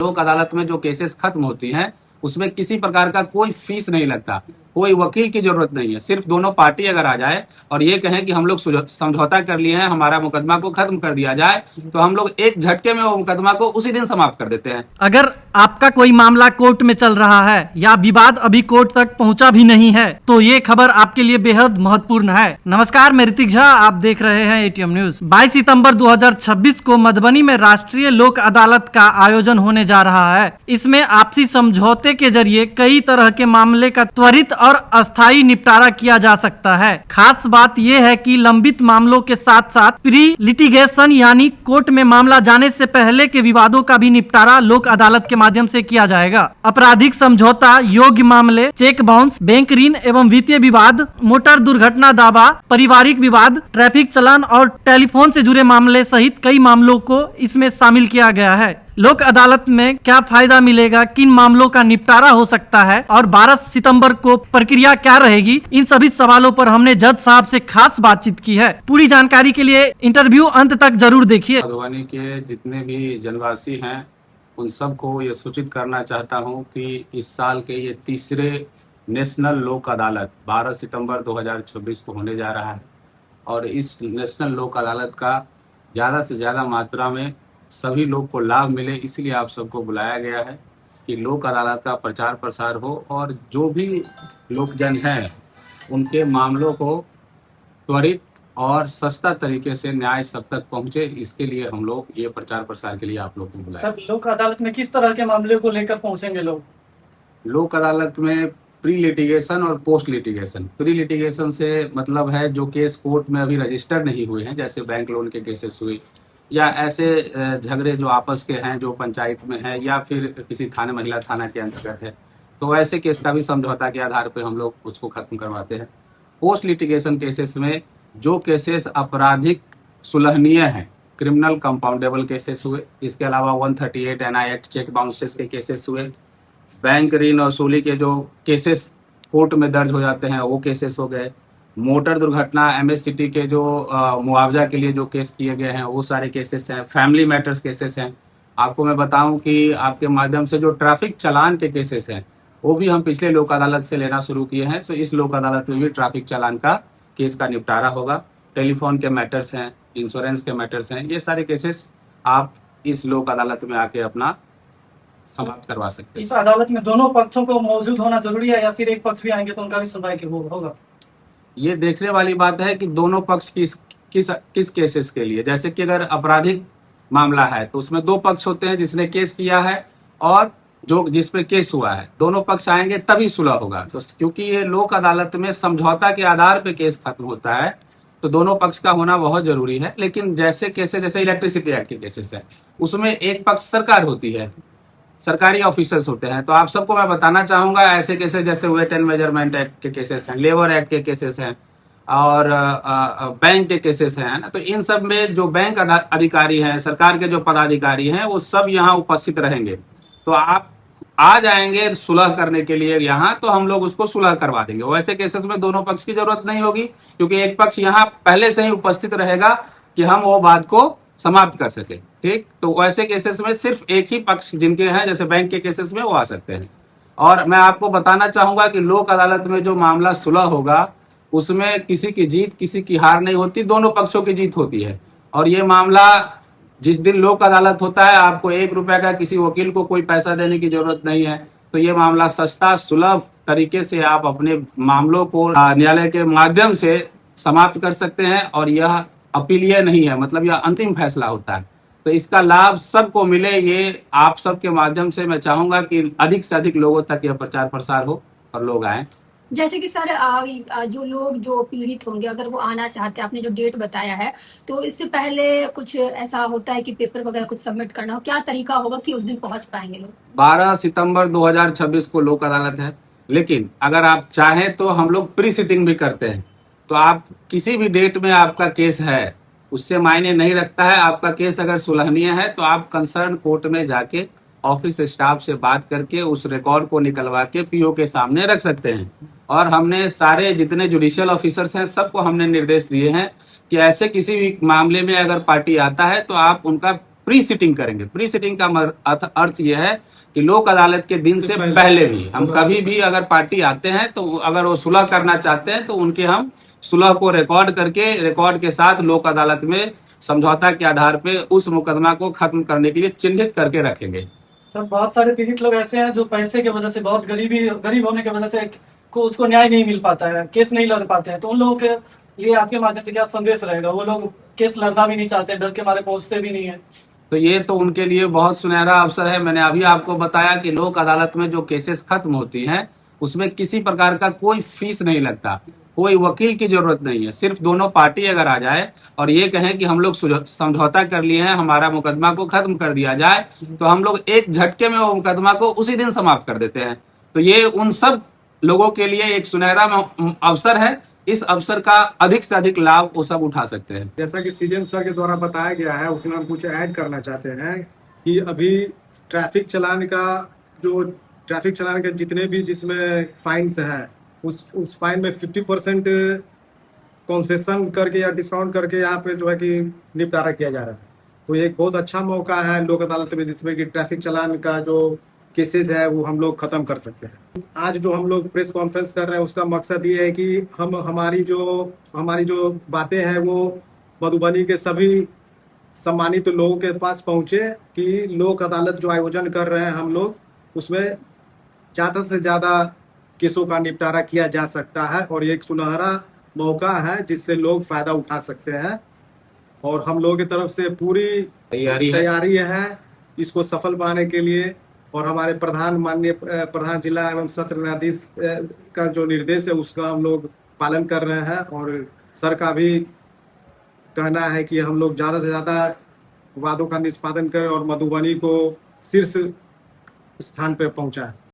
लोक अदालत में जो केसेस खत्म होती हैं उसमें किसी प्रकार का कोई फीस नहीं लगता, कोई वकील की जरूरत नहीं है। सिर्फ दोनों पार्टी अगर आ जाए और ये कहें कि हम लोग समझौता कर लिए हैं, हमारा मुकदमा को खत्म कर दिया जाए, तो हम लोग एक झटके में वो मुकदमा को उसी दिन समाप्त कर देते हैं। अगर आपका कोई मामला कोर्ट में चल रहा है या विवाद अभी कोर्ट तक पहुंचा भी नहीं है तो ये खबर आपके लिए बेहद महत्वपूर्ण है। नमस्कार, मैं ऋतिक झा, आप देख रहे हैं एटीएम न्यूज। 22 सितंबर 2026 को मधुबनी में राष्ट्रीय लोक अदालत का आयोजन होने जा रहा है। इसमें आपसी समझौते के जरिए कई तरह के मामले का त्वरित और अस्थायी निपटारा किया जा सकता है। खास बात यह है कि लंबित मामलों के साथ साथ प्री लिटिगेशन यानी कोर्ट में मामला जाने से पहले के विवादों का भी निपटारा लोक अदालत के माध्यम से किया जाएगा। आपराधिक समझौता, योग्य मामले, चेक बाउंस, बैंक ऋण एवं वित्तीय विवाद, मोटर दुर्घटना दावा, पारिवारिक विवाद, ट्रैफिक चालान और टेलीफोन से जुड़े मामले सहित कई मामलों को इसमें शामिल किया गया है। लोक अदालत में क्या फायदा मिलेगा, किन मामलों का निपटारा हो सकता है और 12 सितंबर को प्रक्रिया क्या रहेगी, इन सभी सवालों पर हमने जज साहब से खास बातचीत की है। पूरी जानकारी के लिए इंटरव्यू अंत तक जरूर देखिए। मधुबनी के जितने भी जनवासी हैं उन सबको ये सूचित करना चाहता हूँ कि इस साल के ये तीसरे नेशनल लोक अदालत 12 सितंबर 2026 को होने जा रहा है और इस नेशनल लोक अदालत का ज़्यादा से ज़्यादा मात्रा में सभी लोग को लाभ मिले, इसलिए आप सबको बुलाया गया है कि लोक अदालत का प्रचार प्रसार हो और जो भी लोकजन हैं उनके मामलों को त्वरित और सस्ता तरीके से न्याय सब तक पहुंचे। इसके लिए हम लोग ये प्रचार प्रसार के लिए आप लोग को बुलाया। सब लोक अदालत में किस तरह के मामले को लेकर पहुंचेंगे लोग? लोक अदालत में प्री लिटिगेशन और पोस्ट लिटिगेशन। प्री लिटिगेशन से मतलब है जो केस कोर्ट में अभी रजिस्टर नहीं हुए हैं, जैसे बैंक लोन के केसेस हुए या ऐसे झगड़े जो आपस के हैं जो पंचायत में है या फिर किसी थाने महिला थाना के अंतर्गत है, तो ऐसे केस का भी समझौता के आधार पर हम लोग उसको खत्म करवाते हैं। पोस्ट लिटिगेशन केसेस में जो केसेस आपराधिक सुलहनीय हैं, क्रिमिनल कंपाउंडेबल केसेस हुए, इसके अलावा 138 NI एक्ट चेक बाउंसेस के केसेस हुए, बैंक ऋण वसूली के जो केसेस कोर्ट में दर्ज हो जाते हैं वो केसेस हो गए, मोटर दुर्घटना MSCT के जो मुआवजा के लिए जो केस किए गए हैं वो सारे केसेस हैं, फैमिली मैटर्स केसेस हैं। आपको मैं बताऊं कि आपके माध्यम से जो ट्रैफिक चालान के केसेस हैं वो भी हम पिछले लोक अदालत से लेना शुरू किए हैं, तो इस लोक अदालत में भी ट्रैफिक चालान का केस का निपटारा होगा। टेलीफोन के मैटर्स हैं, इंश्योरेंस के मैटर्स हैं, ये सारे केसेस आप इस लोक अदालत में आके अपना समाप्त करवा सकते हैं। इस अदालत में दोनों पक्षों को मौजूद होना जरूरी है या फिर एक पक्ष भी आएंगे तो उनका भी सुनवाई होगा? ये देखने वाली बात है कि दोनों पक्ष किस केसेस के लिए। जैसे कि अगर आपराधिक मामला है तो उसमें दो पक्ष होते हैं, जिसने केस किया है और जो जिस पे केस हुआ है, दोनों पक्ष आएंगे तभी सुलह होगा। तो क्योंकि ये लोक अदालत में समझौता के आधार पे केस खत्म होता है तो दोनों पक्ष का होना बहुत जरूरी है। लेकिन जैसे केसेस, जैसे इलेक्ट्रिसिटी एक्ट के केसेस है, उसमें एक पक्ष सरकार होती है, सरकारी ऑफिसर्स होते हैं। तो आप सबको मैं बताना चाहूंगा ऐसे केसेस जैसे वेट एंड मेजरमेंट एक्ट के केसेस हैं, लेबर एक्ट के केसेस हैं और बैंक के केसेस हैं ना, तो इन सब में जो बैंक अधिकारी हैं, सरकार के जो पदाधिकारी हैं, वो सब यहाँ उपस्थित रहेंगे। तो आप आ जाएंगे सुलह करने के लिए यहाँ, तो हम लोग उसको सुलह करवा देंगे। वैसे केसेस में दोनों पक्ष की जरूरत नहीं होगी क्योंकि एक पक्ष यहाँ पहले से ही उपस्थित रहेगा कि हम वो बात को समाप्त कर सके। ठीक, तो वैसे केसेस में सिर्फ एक ही पक्ष जिनके हैं, जैसे बैंक के केसेस में, वो आ सकते हैं। और मैं आपको बताना चाहूंगा कि लोक अदालत में जो मामला सुलह होगा उसमें किसी की जीत किसी की हार नहीं होती, दोनों पक्षों की जीत होती है। और ये मामला जिस दिन लोक अदालत होता है आपको 1 रुपए का किसी वकील को कोई पैसा देने की जरूरत नहीं है। तो ये मामला सस्ता सुलभ तरीके से आप अपने मामलों को न्यायालय के माध्यम से समाप्त कर सकते हैं और यह अपीलीय नहीं है, मतलब यह अंतिम फैसला होता है। तो इसका लाभ सबको मिले, ये आप सबके माध्यम से मैं चाहूंगा कि अधिक से अधिक लोगों तक यह प्रचार प्रसार हो और लोग आए। जैसे कि सर जो लोग जो पीड़ित होंगे अगर वो आना चाहते हैं, आपने जो डेट बताया है, तो इससे पहले कुछ ऐसा होता है कि पेपर वगैरह कुछ सबमिट करना हो, क्या तरीका होगा कि उस दिन पहुंच पाएंगे लोग? 12 सितंबर 2026 को लोक अदालत है, लेकिन अगर आप चाहें तो हम लोग प्री सिटिंग भी करते हैं। तो आप किसी भी डेट में आपका केस है उससे मायने नहीं रखता है। आपका केस अगर सुलहनीय है तो आप कंसर्न कोर्ट में जाके ऑफिस स्टाफ से बात करके उस रिकॉर्ड को निकलवा के PO के सामने रख सकते हैं। और हमने सारे जितने जुडिशियल ऑफिसर्स हैं सबको हमने निर्देश दिए हैं कि ऐसे किसी भी मामले में अगर पार्टी आता है तो आप उनका प्री सिटिंग करेंगे। प्री सिटिंग का अर्थ यह है कि लोक अदालत के दिन से पहले भी हम कभी भी अगर पार्टी आते हैं तो अगर वो सुलह करना चाहते हैं तो उनके हम सुलह को रिकॉर्ड के साथ लोक अदालत में समझौता के आधार पे उस मुकदमा को खत्म करने के लिए चिन्हित करके रखेंगे। सर बहुत सारे पीड़ित लोग ऐसे हैं जो पैसे की वजह से, बहुत गरीब होने की वजह से उसको न्याय नहीं मिल पाता है, केस नहीं लड़ पाते हैं, तो उन लोगों के लिए आपके माध्यम से क्या संदेश रहेगा? वो लोग केस लड़ना भी नहीं चाहते, डर के मारे पहुंचते भी नहीं है। तो ये तो उनके लिए बहुत सुनहरा अवसर है। मैंने अभी आपको बताया कि लोक अदालत में जो केसेस खत्म होती हैं उसमें किसी प्रकार का कोई फीस नहीं लगता, कोई वकील की जरूरत नहीं है। सिर्फ दोनों पार्टी अगर आ जाए और ये कहें कि हम लोग समझौता कर लिए हैं, हमारा मुकदमा को खत्म कर दिया जाए, तो हम लोग एक झटके में वो मुकदमा को उसी दिन समाप्त कर देते हैं। तो ये उन सब लोगों के लिए एक सुनहरा अवसर है। इस अवसर का अधिक से अधिक लाभ वो सब उठा सकते हैं। जैसा कि सीजीएम सर के द्वारा बताया गया है, उसमें हम कुछ ऐड करना चाहते हैं कि अभी ट्रैफिक चलान के जितने भी जिसमें फाइन्स है, उस फाइन में 50% कंसेशन करके या डिस्काउंट करके यहाँ पे जो है कि निपटारा किया जा रहा है। तो ये एक बहुत अच्छा मौका है लोक अदालत में, जिसमें कि ट्रैफिक चलान का जो केसेस है वो हम लोग खत्म कर सकते हैं। आज जो हम लोग प्रेस कॉन्फ्रेंस कर रहे हैं उसका मकसद ये है कि हमारी जो बातें हैं वो मधुबनी के सभी सम्मानित लोगों के पास पहुंचे कि लोक अदालत जो आयोजन कर रहे हैं हम लोग, उसमें ज़्यादा से ज़्यादा केसों का निपटारा किया जा सकता है और ये एक सुनहरा मौका है जिससे लोग फायदा उठा सकते हैं। और हम लोगों की तरफ से पूरी तैयारी है इसको सफल बनाने के लिए। और हमारे माननीय प्रधान जिला एवं सत्र न्यायाधीश का जो निर्देश है उसका हम लोग पालन कर रहे हैं। और सर का भी कहना है कि हम लोग ज़्यादा से ज़्यादा वादों का निष्पादन करें और मधुबनी को शीर्ष स्थान पर पहुंचाएं।